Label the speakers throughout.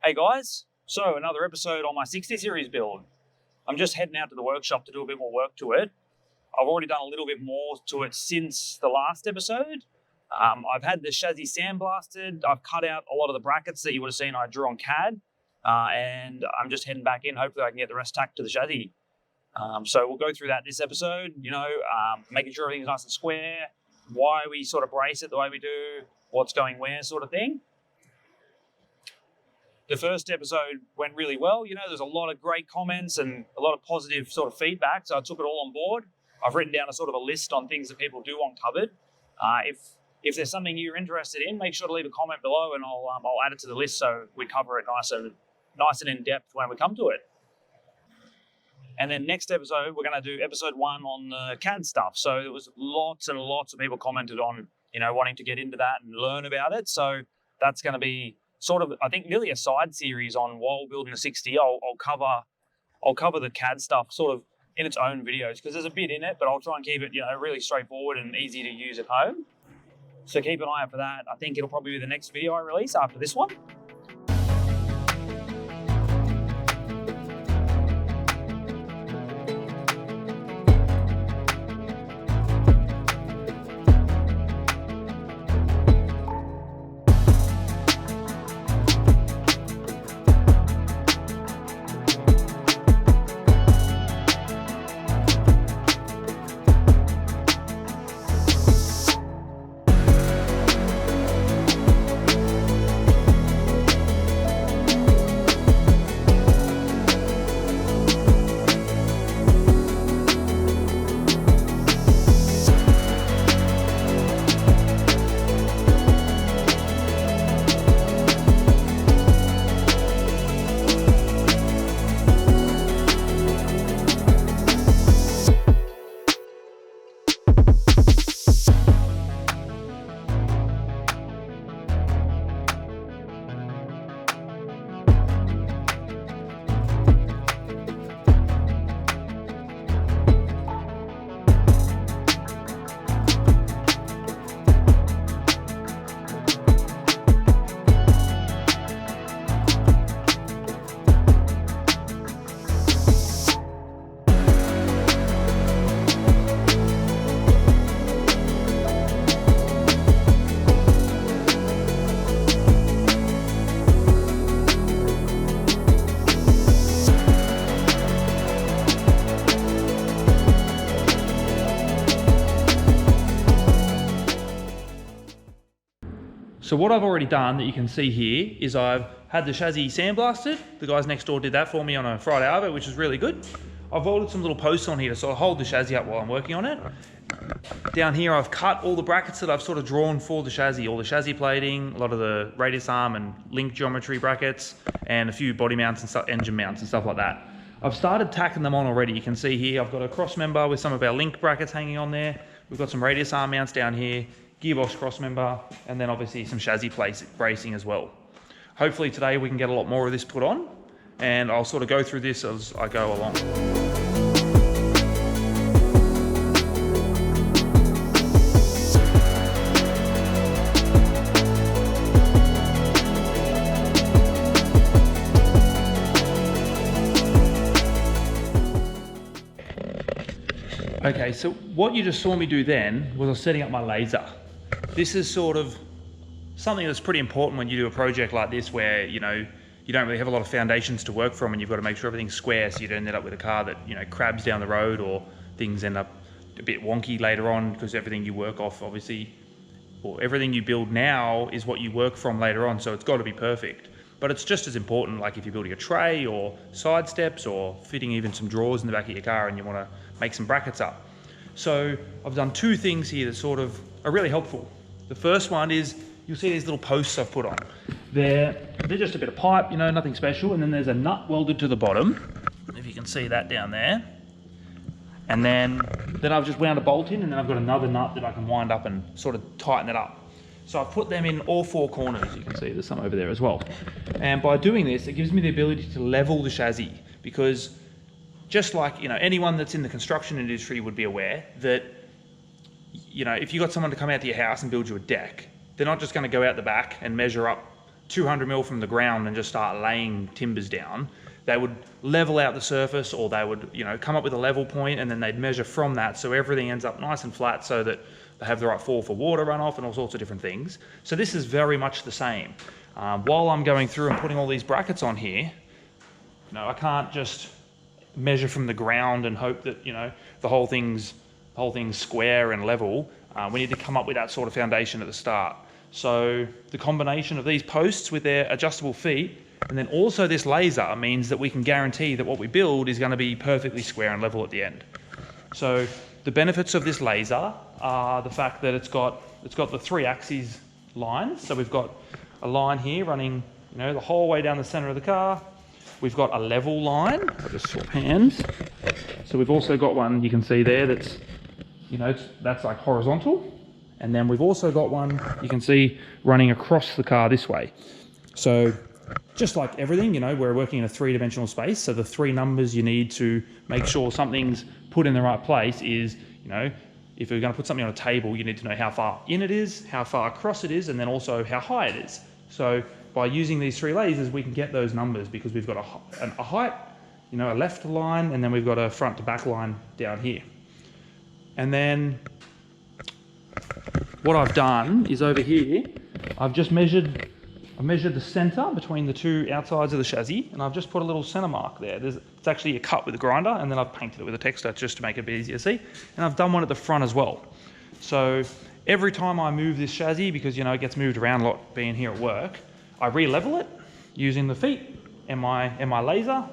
Speaker 1: Hey guys, so another episode on my 60 series build. I'm just heading out to the workshop to do a bit more work to it. I've already done a little bit more to it since the last episode. I've had the chassis sandblasted. I've cut out a lot of the brackets that you would have seen I drew on CAD. And I'm just heading back in. Hopefully I can get the rest tacked to the chassis. So we'll go through that this episode, making sure everything's nice and square, why we sort of brace it the way we do, what's going where sort of thing. The first episode went really well. There's a lot of great comments and a lot of positive sort of feedback. So I took it all on board. I've written down a sort of a list on things that people do want covered. If there's something you're interested in, make sure to leave a comment below and I'll add it to the list so we cover it nice and in depth when we come to it. And then next episode, we're going to do episode 1 on the CAD stuff. So there was lots and lots of people commented on, wanting to get into that and learn about it. So that's going to be sort of, I think, nearly a side series on while building a 60. I'll cover the CAD stuff sort of in its own videos because there's a bit in it, but I'll try and keep it, really straightforward and easy to use at home. So keep an eye out for that. I think it'll probably be the next video I release after this one. So what I've already done that you can see here is I've had the chassis sandblasted. The guys next door did that for me on a Friday Arvo, which is really good. I've welded some little posts on here to sort of hold the chassis up while I'm working on it. Down here I've cut all the brackets that I've sort of drawn for the chassis, all the chassis plating, a lot of the radius arm and link geometry brackets, and a few body mounts and stuff, engine mounts and stuff like that. I've started tacking them on already. You can see here I've got a cross member with some of our link brackets hanging on there. We've got some radius arm mounts down here, gearbox cross member, and then obviously some chassis bracing as well. Hopefully today we can get a lot more of this put on, and I'll sort of go through this as I go along. Okay, so what you just saw me do then was I was setting up my laser. This is sort of something that's pretty important when you do a project like this where, you don't really have a lot of foundations to work from and you've got to make sure everything's square so you don't end up with a car that, crabs down the road or things end up a bit wonky later on because everything you work off, obviously, or everything you build now is what you work from later on, so it's got to be perfect. But it's just as important, like if you're building a tray or side steps or fitting even some drawers in the back of your car and you want to make some brackets up. So I've done 2 things here that sort of are really helpful. The first one is, you'll see these little posts I've put on. They're just a bit of pipe, nothing special, and then there's a nut welded to the bottom, if you can see that down there. And then I've just wound a bolt in, and then I've got another nut that I can wind up and sort of tighten it up. So I've put them in all 4 corners. You can see there's some over there as well. And by doing this, it gives me the ability to level the chassis, because just like, anyone that's in the construction industry would be aware that, if you got someone to come out to your house and build you a deck, they're not just going to go out the back and measure up 200 mil from the ground and just start laying timbers down, they would level out the surface, or they would, you know, come up with a level point, and then they'd measure from that, so everything ends up nice and flat, so that they have the right fall for water runoff and all sorts of different things. So this is very much the same. While I'm going through and putting all these brackets on here, you know, I can't just measure from the ground and hope that, you know, the whole thing's square and level. We need to come up with that sort of foundation at the start. So the combination of these posts with their adjustable feet, and then also this laser, means that we can guarantee that what we build is going to be perfectly square and level at the end. So the benefits of this laser are the fact that it's got the 3 axes lines. So we've got a line here running, you know, the whole way down the center of the car. We've got a level line. I'll just swap hands. So we've also got one, you can see there, that's, you know, that's like horizontal. And then we've also got one, you can see, running across the car this way. So just like everything, you know, we're working in a 3-dimensional space. So the 3 numbers you need to make sure something's put in the right place is, you know, if you're going to put something on a table, you need to know how far in it is, how far across it is, and then also how high it is. So by using these 3 lasers, we can get those numbers because we've got a height, you know, a left line, and then we've got a front to back line down here. And then what I've done is over here, I've measured the center between the 2 outsides of the chassis, and I've just put a little center mark there. It's actually a cut with a grinder, and then I've painted it with a texture just to make it a bit easier to see. And I've done one at the front as well. So every time I move this chassis, because, you know, it gets moved around a lot being here at work, I re-level it using the feet and my laser.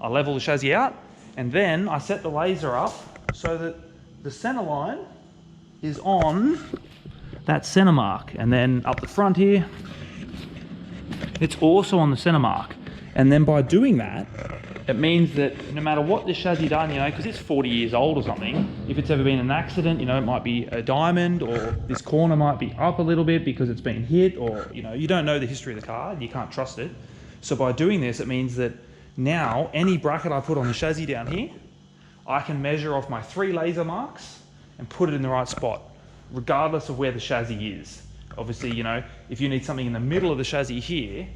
Speaker 1: I level the chassis out, and then I set the laser up so that the center line is on that center mark. And then up the front here, it's also on the center mark. And then by doing that, it means that no matter what this chassis done, you know, because it's 40 years old or something, if it's ever been an accident, you know, it might be a diamond, or this corner might be up a little bit because it's been hit, or, you know, you don't know the history of the car, you can't trust it. So by doing this, it means that now any bracket I put on the chassis down here, I can measure off my 3 laser marks and put it in the right spot, regardless of where the chassis is. Obviously, you know, if you need something in the middle of the chassis here,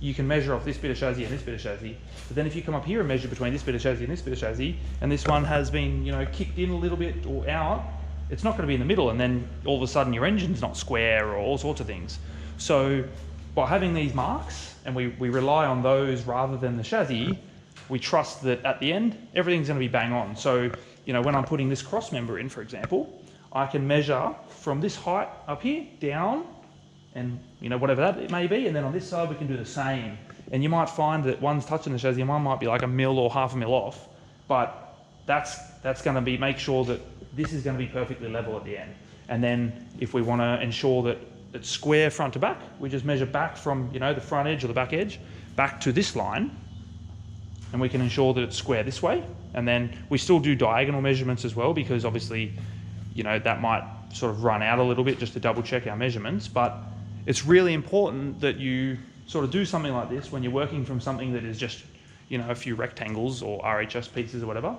Speaker 1: you can measure off this bit of chassis and this bit of chassis. But then if you come up here and measure between this bit of chassis and this bit of chassis, and this one has been, you know, kicked in a little bit or out, it's not going to be in the middle, and then all of a sudden your engine's not square or all sorts of things. So by having these marks, and we rely on those rather than the chassis, we trust that at the end, everything's going to be bang on. So, you know, when I'm putting this cross member in, for example, I can measure from this height up here down, and, you know, whatever that it may be, and then on this side we can do the same. And you might find that one's touching the chassis and one might be like a mil or half a mil off, but that's going to be, make sure that this is going to be perfectly level at the end. And then if we want to ensure that it's square front to back, we just measure back from, you know, the front edge or the back edge back to this line, and we can ensure that it's square this way. And then we still do diagonal measurements as well, because obviously, you know, that might sort of run out a little bit just to double check our measurements. But it's really important that you sort of do something like this when you're working from something that is just, you know, a few rectangles or RHS pieces or whatever.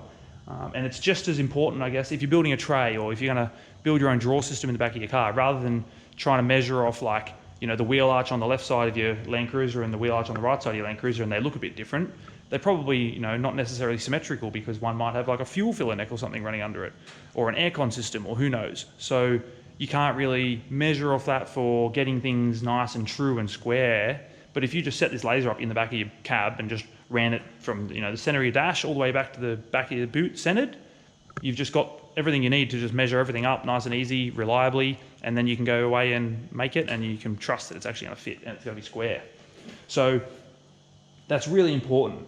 Speaker 1: And it's just as important, I guess, if you're building a tray, or if you're going to build your own drawer system in the back of your car, rather than trying to measure off, like, you know, the wheel arch on the left side of your Land Cruiser and the wheel arch on the right side of your Land Cruiser, and they look a bit different. They're probably, you know, not necessarily symmetrical, because one might have like a fuel filler neck or something running under it, or an aircon system, or who knows. So you can't really measure off that for getting things nice and true and square. But if you just set this laser up in the back of your cab and just ran it from, you know, the center of your dash all the way back to the back of your boot centered, you've just got everything you need to just measure everything up nice and easy, reliably, and then you can go away and make it, and you can trust that it's actually going to fit and it's going to be square. So that's really important.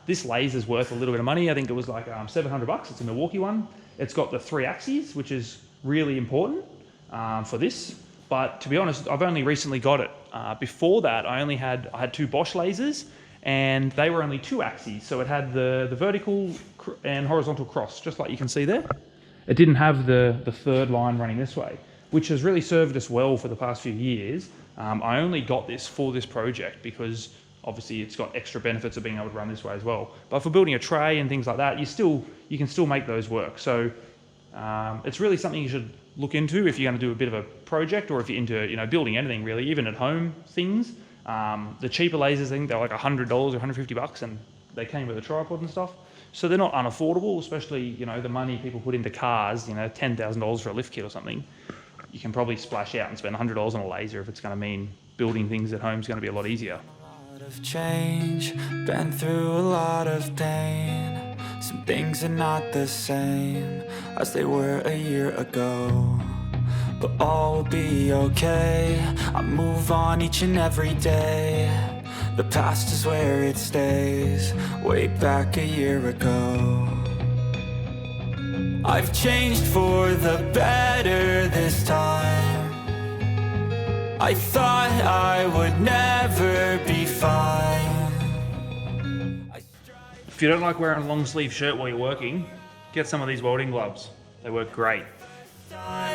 Speaker 1: This laser's worth a little bit of money. I think it was like $700. It's a Milwaukee one. It's got the 3 axes, which is really important for this. But to be honest, I've only recently got it. Before that, I had 2 Bosch lasers, and they were only 2 axes. So it had the vertical and horizontal cross, just like you can see there. It didn't have the 3rd line running this way, which has really served us well for the past few years. I only got this for this project because obviously it's got extra benefits of being able to run this way as well. But for building a tray and things like that, you can still make those work. So it's really something you should look into if you're going to do a bit of a project, or if you're into, you know, building anything really, even at home things. The cheaper lasers, I think they're like $100 or $150, and they came with a tripod and stuff. So they're not unaffordable, especially, you know, the money people put into cars, you know, $10,000 for a lift kit or something. You can probably splash out and spend $100 on a laser if it's going to mean building things at home is going to be a lot easier.
Speaker 2: A lot of change, been through a lot of pain. Some things are not the same as they were a year ago, but all will be okay. I move on each and every day. The past is where it stays, way back a year ago. I've changed for the better this time. I thought I would never be fine.
Speaker 1: If you don't like wearing a long sleeve shirt while you're working, get some of these welding gloves. They work great.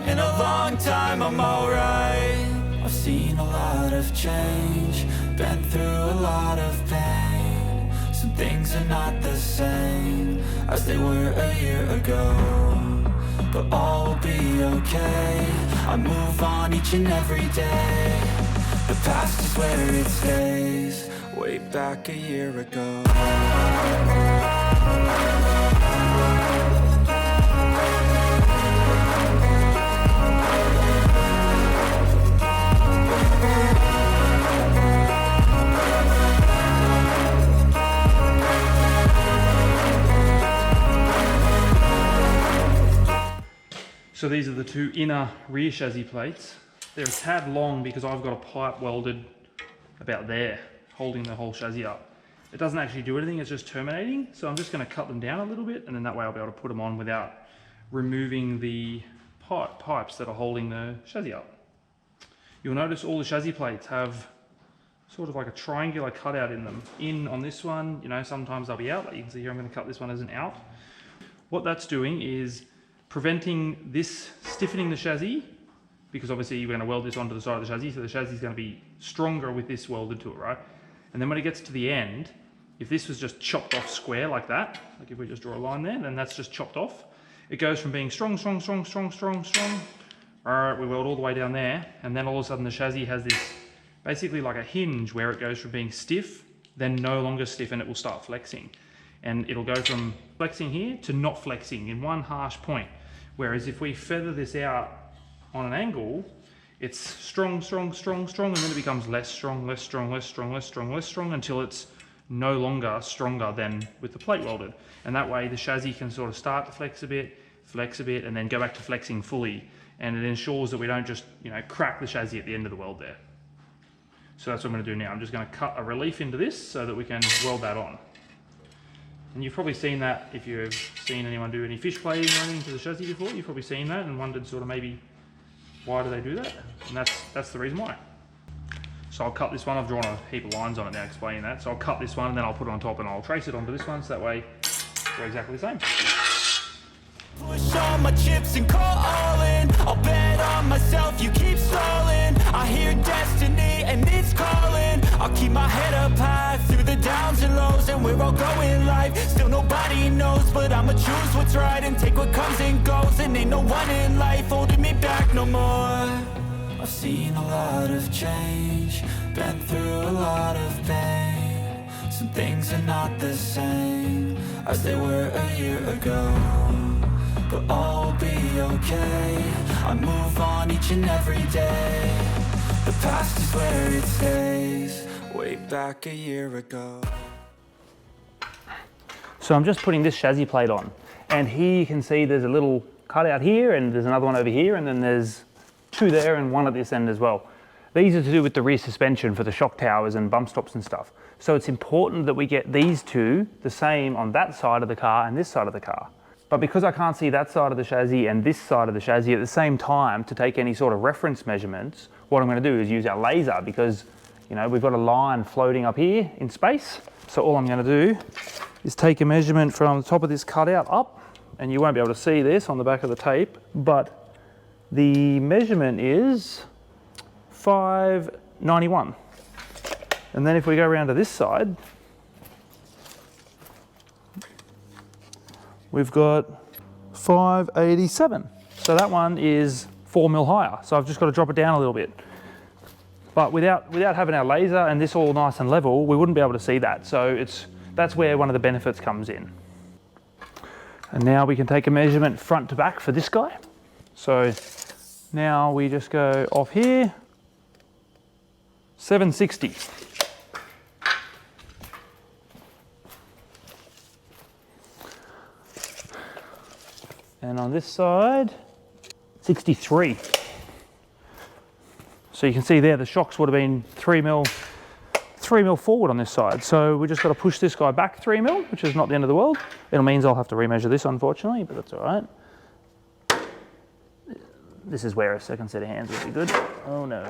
Speaker 2: In a long time I'm alright. I've seen a lot of change, been through a lot of pain. Some things are not the same as they were a year ago, but all will be okay. I move on each and every day. The past is where it stays, way back a year ago.
Speaker 1: So these are the two inner rear chassis plates. They're a tad long because I've got a pipe welded about there, holding the whole chassis up. It doesn't actually do anything, it's just terminating. So I'm just going to cut them down a little bit, and then that way I'll be able to put them on without removing the pipes that are holding the chassis up. You'll notice all the chassis plates have sort of like a triangular cutout in them. In on this one, you know, sometimes they'll be out. Like you can see here, I'm going to cut this one as an out. What that's doing is preventing this stiffening the chassis, because obviously you're going to weld this onto the side of the chassis, so the chassis is going to be stronger with this welded to it, right? And then when it gets to the end, if this was just chopped off square like that, like if we just draw a line there, then that's just chopped off. It goes from being strong, strong, strong, strong, strong, strong. All right, we weld all the way down there, and then all of a sudden the chassis has this basically like a hinge where it goes from being stiff, then no longer stiff, and it will start flexing. And it'll go from flexing here to not flexing in one harsh point. Whereas if we feather this out on an angle, it's strong, strong, strong, strong, and then it becomes less strong, less strong, less strong, less strong, less strong, until it's no longer stronger than with the plate welded. And that way the chassis can sort of start to flex a bit, and then go back to flexing fully. And it ensures that we don't just, you know, crack the chassis at the end of the weld there. So that's what I'm going to do now. I'm just going to cut a relief into this so that we can weld that on. And you've probably seen that if you've seen anyone do any fish plating or anything to the chassis before. You've probably seen that and wondered sort of maybe why do they do that? And that's the reason why. So I'll cut this one. I've drawn a heap of lines on it now explaining that. So I'll cut this one and then I'll put it on top and I'll trace it onto this one, so that way they're exactly the same.
Speaker 2: Push all my chips and call all in. I'll bet on myself, you keep stalling. I hear destiny and it's calling. I'll keep my head up high through the downs and lows, and we're all going live. Still nobody knows, but I'ma choose what's right and take what comes and goes. And ain't no one in life holding me back no more. I've seen a lot of change, been through a lot of pain. Some things are not the same as they were a year ago, but all will be okay. I move on each and every day. The past is where it stays, way back a year ago.
Speaker 1: So I'm just putting this chassis plate on, and here you can see there's a little cutout here, and there's another one over here, and then there's two there and one at this end as well. These are to do with the rear suspension for the shock towers and bump stops and stuff. So it's important that we get these two the same on that side of the car and this side of the car. But because I can't see that side of the chassis and this side of the chassis at the same time to take any sort of reference measurements, what I'm going to do is use our laser, because, you know, we've got a line floating up here in space. So all I'm going to do is take a measurement from the top of this cutout up, and you won't be able to see this on the back of the tape, but the measurement is 591. And then if we go around to this side, we've got 587. So that one is 4 mil higher. So I've just got to drop it down a little bit. But without having our laser and this all nice and level, we wouldn't be able to see that. So that's where one of the benefits comes in. And now we can take a measurement front to back for this guy. So now we just go off here, 760. And on this side, 63. So you can see there the shocks would have been 3 mil forward on this side. So we just got to push this guy back 3 mil, which is not the end of the world. It means I'll have to remeasure this, unfortunately, but that's all right. This is where a second set of hands would be good. Oh no.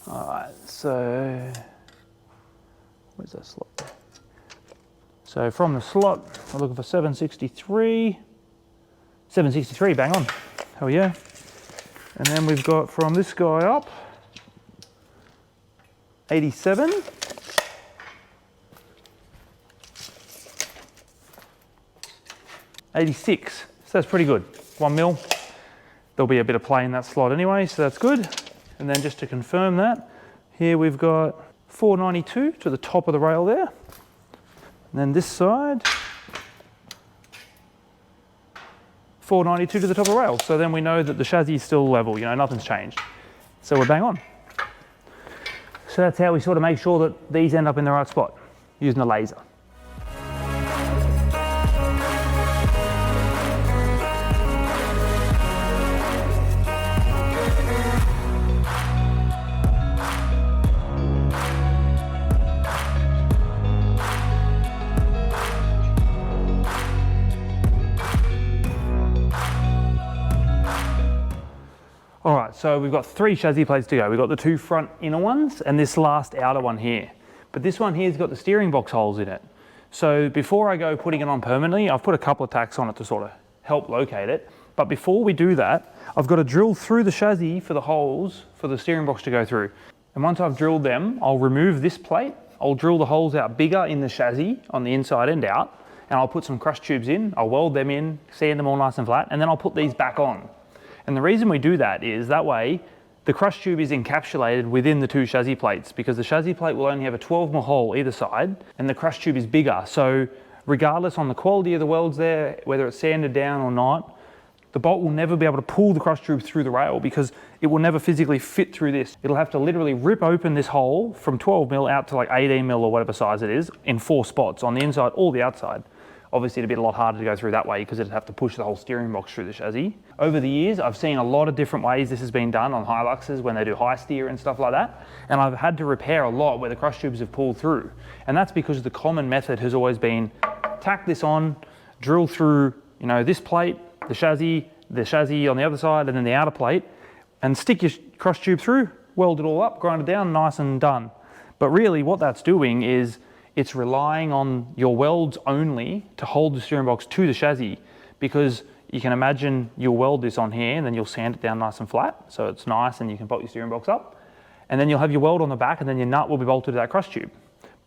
Speaker 1: All right, so where's that slot? So from the slot, we're looking for 763. 763, bang on. Hell yeah. And then we've got from this guy up, 87. 86. So that's pretty good. 1 mil. There'll be a bit of play in that slot anyway, so that's good. And then just to confirm that, here we've got 492 to the top of the rail there. And then this side, 492 to the top of the rail. So then we know that the chassis is still level, you know, nothing's changed. So we're bang on. So that's how we sort of make sure that these end up in the right spot, using the laser. All right, so we've got 3 chassis plates to go. We've got the 2 front inner ones and this last outer one here. But this one here's got the steering box holes in it. So before I go putting it on permanently, I've put a couple of tacks on it to sort of help locate it. But before we do that, I've got to drill through the chassis for the holes for the steering box to go through. And once I've drilled them, I'll remove this plate. I'll drill the holes out bigger in the chassis on the inside and out. And I'll put some crush tubes in, I'll weld them in, sand them all nice and flat, and then I'll put these back on. And the reason we do that is that way the crush tube is encapsulated within the 2 chassis plates, because the chassis plate will only have a 12 mil hole either side and the crush tube is bigger. So regardless on the quality of the welds there, whether it's sanded down or not, the bolt will never be able to pull the crush tube through the rail because it will never physically fit through this. It'll have to literally rip open this hole from 12 mil out to like 18 mil or whatever size it is in 4 spots on the inside or the outside. Obviously it'd be a lot harder to go through that way because it'd have to push the whole steering box through the chassis. Over the years, I've seen a lot of different ways this has been done on Hiluxes when they do high steer and stuff like that. And I've had to repair a lot where the crush tubes have pulled through. And that's because the common method has always been tack this on, drill through, you know, this plate, the chassis on the other side, and then the outer plate, and stick your crush tube through, weld it all up, grind it down, nice and done. But really what that's doing is it's relying on your welds only to hold the steering box to the chassis, because you can imagine you'll weld this on here and then you'll sand it down nice and flat so it's nice and you can bolt your steering box up, and then you'll have your weld on the back and then your nut will be bolted to that crush tube.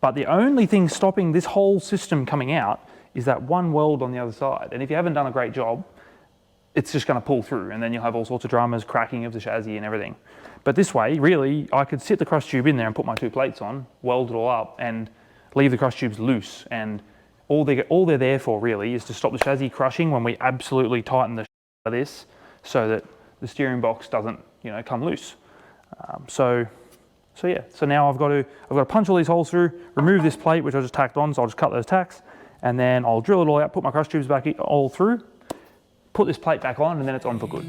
Speaker 1: But the only thing stopping this whole system coming out is that one weld on the other side, and if you haven't done a great job, it's just going to pull through and then you'll have all sorts of dramas, cracking of the chassis and everything. But this way, really, I could sit the crush tube in there and put my 2 plates on, weld it all up and leave the crush tubes loose, and all they're there for really is to stop the chassis crushing when we absolutely tighten the of this so that the steering box doesn't, you know, come loose. So yeah, so now I've got to punch all these holes through, remove this plate which I just tacked on, so I'll just cut those tacks, and then I'll drill it all out, put my crush tubes back all through, put this plate back on, and then it's on for good.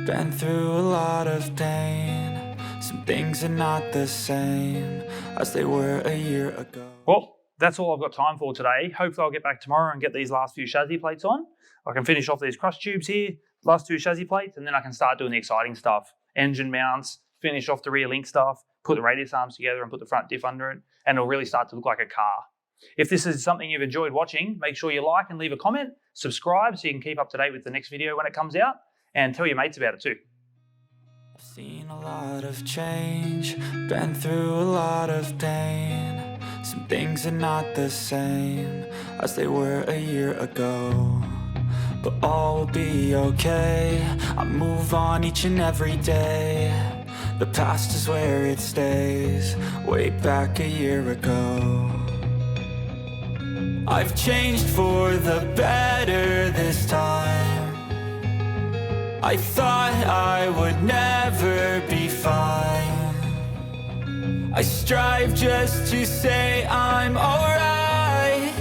Speaker 2: Been through a lot of pain. Some things are not the same as they were a year ago.
Speaker 1: Well, that's all I've got time for today. Hopefully I'll get back tomorrow and get these last few chassis plates on. I can finish off these crush tubes here, last 2 chassis plates, and then I can start doing the exciting stuff. Engine mounts, finish off the rear link stuff, put the radius arms together and put the front diff under it, and it'll really start to look like a car. If this is something you've enjoyed watching, make sure you like and leave a comment, subscribe so you can keep up to date with the next video when it comes out, and tell your mates about it too.
Speaker 2: I've seen a lot of change, been through a lot of pain. Some things are not the same as they were a year ago, but all will be okay. I move on each and every day. The past is where it stays, way back a year ago. I've changed for the better this time. I thought I would never be fine. I strive just to say I'm alright,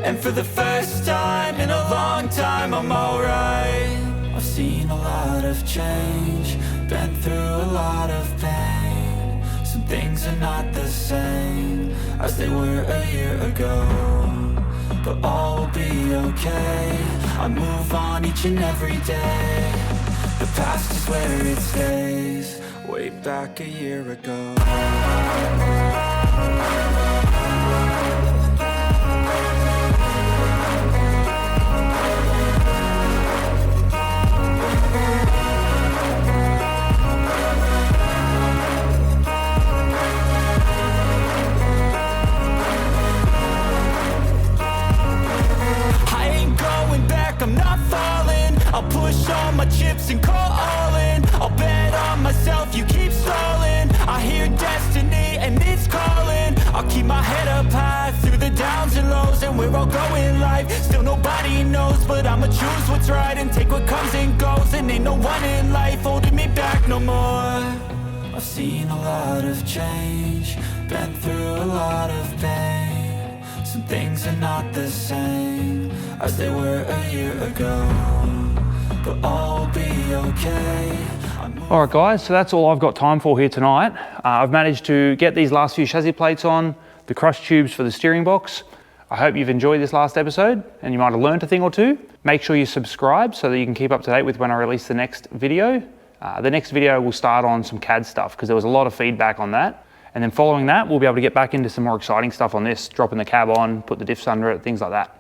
Speaker 2: and for the first time in a long time I'm alright. I've seen a lot of change, been through a lot of pain. Some things are not the same as they were a year ago, but all will be okay. I move on each and every day. The past is where it stays, way back a year ago. I'm not falling, I'll push all my chips and call all in. I'll bet on myself, you keep stalling. I hear destiny and it's calling. I'll keep my head up high through the downs and lows, and we're all going live. Still nobody knows, but I'ma choose what's right and take what comes and goes. And ain't no one in life holding me back no more. I've seen a lot of change, been through a lot of pain. Some things are not the same as they were a year ago, but all will be okay.
Speaker 1: All right guys, so that's all I've got time for here tonight. I've managed to get these last few chassis plates on, the crush tubes for the steering box. I hope you've enjoyed this last episode and you might have learned a thing or two. Make sure you subscribe so that you can keep up to date with when I release the next video. The next video will start on some CAD stuff because there was a lot of feedback on that. And then following that, we'll be able to get back into some more exciting stuff on this, dropping the cab on, put the diffs under it, things like that.